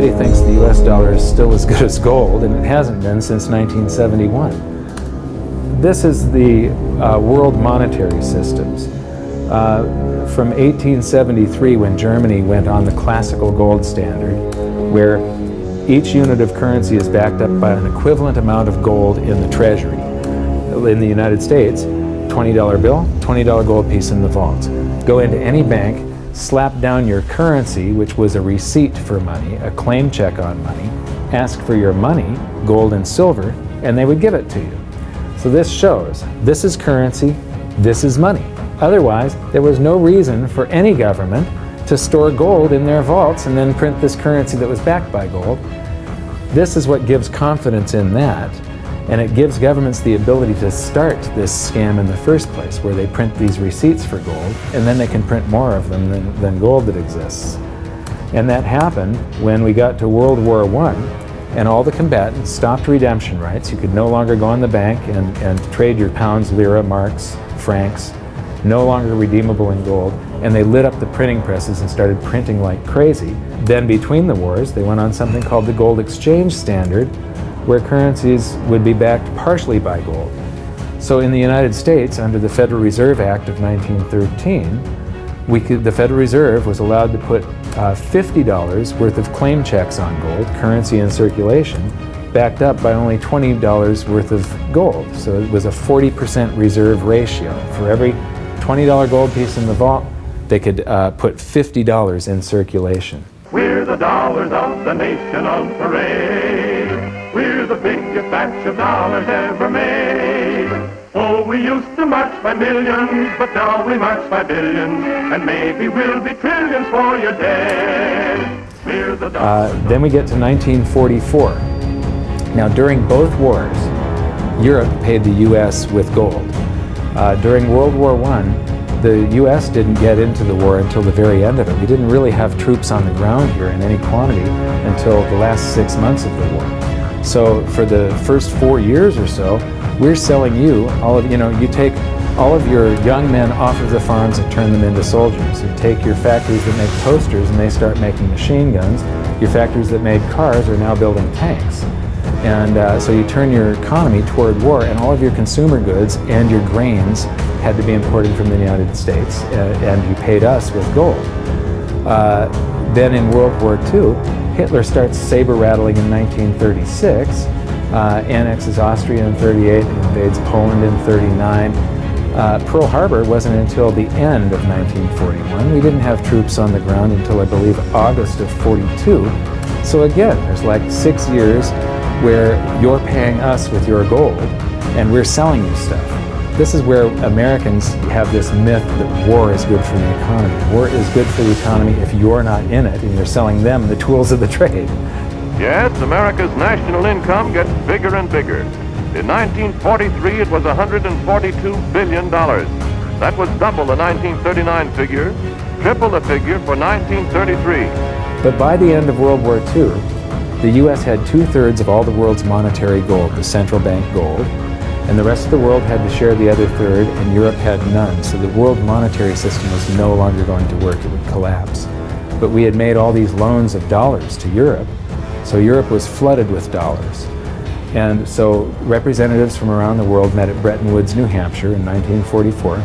everybody thinks the US dollar is still as good as gold, and it hasn't been since 1971. This is the world monetary systems. From 1873, when Germany went on the classical gold standard, where each unit of currency is backed up by an equivalent amount of gold in the treasury. In the United States, $20 bill, $20 gold piece in the vault. Go into any bank, slap down your currency, which was a receipt for money, a claim check on money, ask for your money, gold and silver, and they would give it to you. So this shows, this is currency, this is money. Otherwise, there was no reason for any government to store gold in their vaults and then print this currency that was backed by gold. This is what gives confidence in that, and it gives governments the ability to start this scam in the first place, where they print these receipts for gold, and then they can print more of them than gold that exists. And that happened when we got to World War I, and all the combatants stopped redemption rights. You could no longer go in the bank and trade your pounds, lira, marks, francs, no longer redeemable in gold, and they lit up the printing presses and started printing like crazy. Then between the wars, they went on something called the gold exchange standard, where currencies would be backed partially by gold. So in the United States, under the Federal Reserve Act of 1913, the Federal Reserve was allowed to put $50 worth of claim checks on gold, currency in circulation, backed up by only $20 worth of gold. So it was a 40% reserve ratio. For every $20 gold piece in the vault, they could put $50 in circulation. We're the dollars of the nation on parade. We're the biggest batch of dollars ever made. Oh, we used to march by millions, but now we march by billions, and maybe we'll be trillions for your dead. We're the dollars. Then we get to 1944. Now, during both wars, Europe paid the U.S. with gold. During World War I, the U.S. didn't get into the war until the very end of it. We didn't really have troops on the ground here in any quantity until the last 6 months of the war. So for the first 4 years or so, we're selling you all of, you take all of your young men off of the farms and turn them into soldiers. You take your factories that make toasters and they start making machine guns. Your factories that made cars are now building tanks. And so you turn your economy toward war, and all of your consumer goods and your grains had to be imported from the United States, and you paid us with gold. Then in World War II, Hitler starts saber rattling in 1936, annexes Austria in 38, invades Poland in 39. Pearl Harbor wasn't until the end of 1941. We didn't have troops on the ground until, I believe, August of 42. So again, there's like 6 years where you're paying us with your gold and we're selling you stuff. This is where Americans have this myth that war is good for the economy. War is good for the economy if you're not in it and you're selling them the tools of the trade. Yes, America's national income gets bigger and bigger. In 1943, it was $142 billion. That was double the 1939 figure, triple the figure for 1933. But by the end of World War II, the U.S. had 2/3 of all the world's monetary gold, the central bank gold, and the rest of the world had to share the other third, and Europe had none. So the world monetary system was no longer going to work. It would collapse. But we had made all these loans of dollars to Europe, so Europe was flooded with dollars. And so representatives from around the world met at Bretton Woods, New Hampshire in 1944.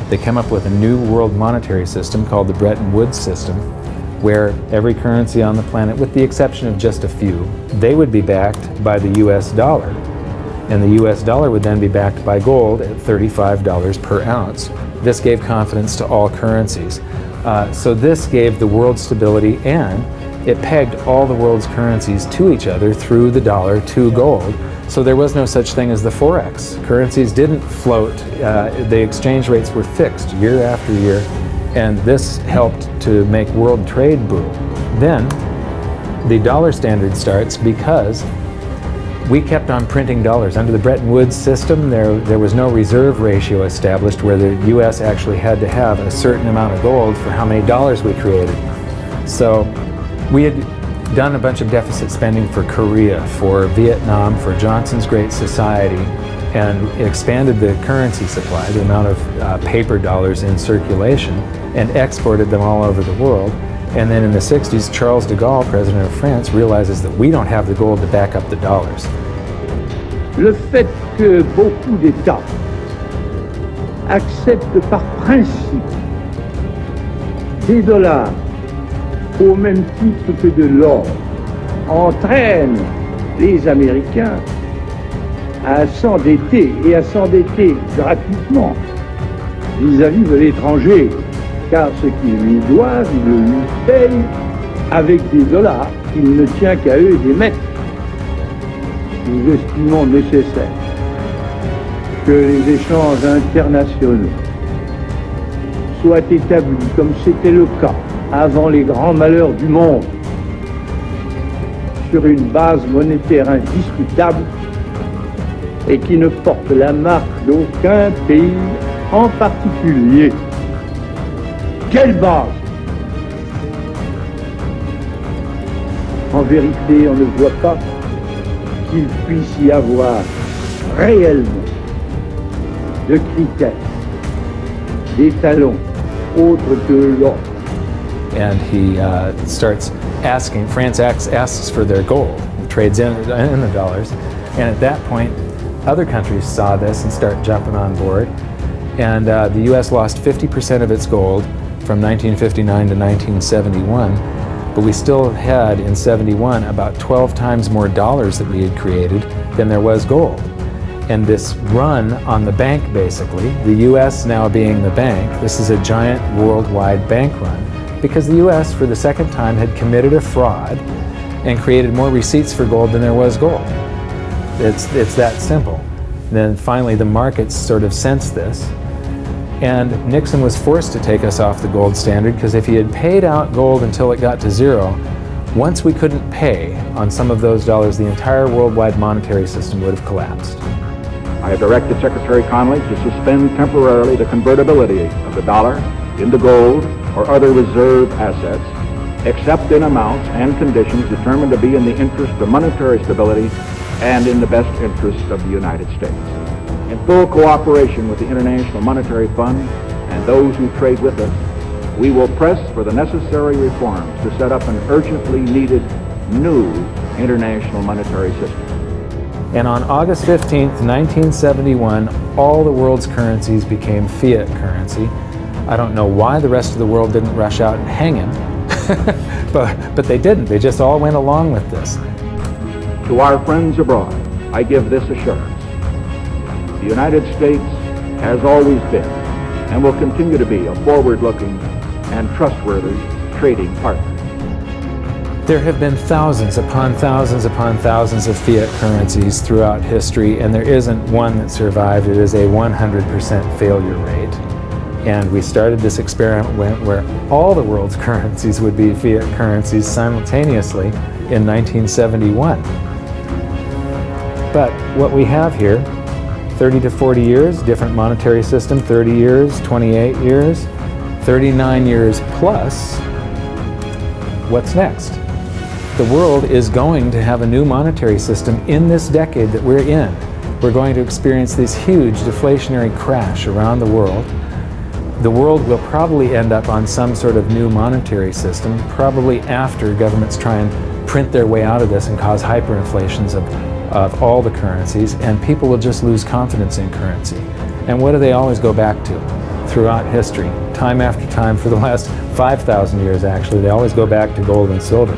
They came up with a new world monetary system called the Bretton Woods system, where every currency on the planet, with the exception of just a few, they would be backed by the US dollar. And the US dollar would then be backed by gold at $35 per ounce. This gave confidence to all currencies. So this gave the world stability, and it pegged all the world's currencies to each other through the dollar to gold. So there was no such thing as the Forex. Currencies didn't float. The exchange rates were fixed year after year. And this helped to make world trade boom. Then the dollar standard starts because we kept on printing dollars. Under the Bretton Woods system, there was no reserve ratio established where the U.S. actually had to have a certain amount of gold for how many dollars we created. So we had done a bunch of deficit spending for Korea, for Vietnam, for Johnson's Great Society, and expanded the currency supply, the amount of paper dollars in circulation, and exported them all over the world. And then in the 60s, Charles de Gaulle, president of France, realizes that we don't have the gold to back up the dollars. Le fait que beaucoup d'États acceptent par principe des dollars au même titre que de l'or entraîne les Américains à s'endetter et à s'endetter gratuitement vis-à-vis de l'étranger, car ce qu'ils lui doivent, ils le lui payent avec des dollars qu'il ne tient qu'à eux d'émettre. Nous estimons nécessaire que les échanges internationaux soient établis comme c'était le cas avant les grands malheurs du monde, sur une base monétaire indiscutable et qui ne porte la marque d'aucun pays en particulier. Quelle base? En vérité, on ne voit pas qu'il puisse y avoir réellement de critères, d'étalons autres que l'or. And he starts asking, France asks for their gold, trades in the dollars, and at that point other countries saw this and start jumping on board, and the US lost 50% of its gold from 1959 to 1971, but we still had in 71 about 12 times more dollars that we had created than there was gold. And this run on the bank, basically, the US now being the bank, this is a giant worldwide bank run, because the US for the second time had committed a fraud and created more receipts for gold than there was gold. It's that simple. Then finally the markets sort of sensed this, and Nixon was forced to take us off the gold standard, because if he had paid out gold until it got to zero, once we couldn't pay on some of those dollars, the entire worldwide monetary system would have collapsed. I have directed Secretary Connally to suspend temporarily the convertibility of the dollar into gold or other reserve assets, except in amounts and conditions determined to be in the interest of monetary stability and in the best interest of the United States. In full cooperation with the International Monetary Fund and those who trade with us, we will press for the necessary reforms to set up an urgently needed new international monetary system. And on August 15th, 1971, all the world's currencies became fiat currency. I don't know why the rest of the world didn't rush out and hang him, but they didn't. They just all went along with this. To our friends abroad, I give this assurance. The United States has always been and will continue to be a forward-looking and trustworthy trading partner. There have been thousands upon thousands upon thousands of fiat currencies throughout history, and there isn't one that survived. It is a 100% failure rate. And we started this experiment where all the world's currencies would be fiat currencies simultaneously in 1971. But what we have here, 30 to 40 years, different monetary system, 30 years, 28 years, 39 years plus, what's next? The world is going to have a new monetary system in this decade that we're in. We're going to experience this huge deflationary crash around the world. The world will probably end up on some sort of new monetary system, probably after governments try and print their way out of this and cause hyperinflations of all the currencies, and people will just lose confidence in currency. And what do they always go back to throughout history? Time after time, for the last 5,000 years actually, they always go back to gold and silver.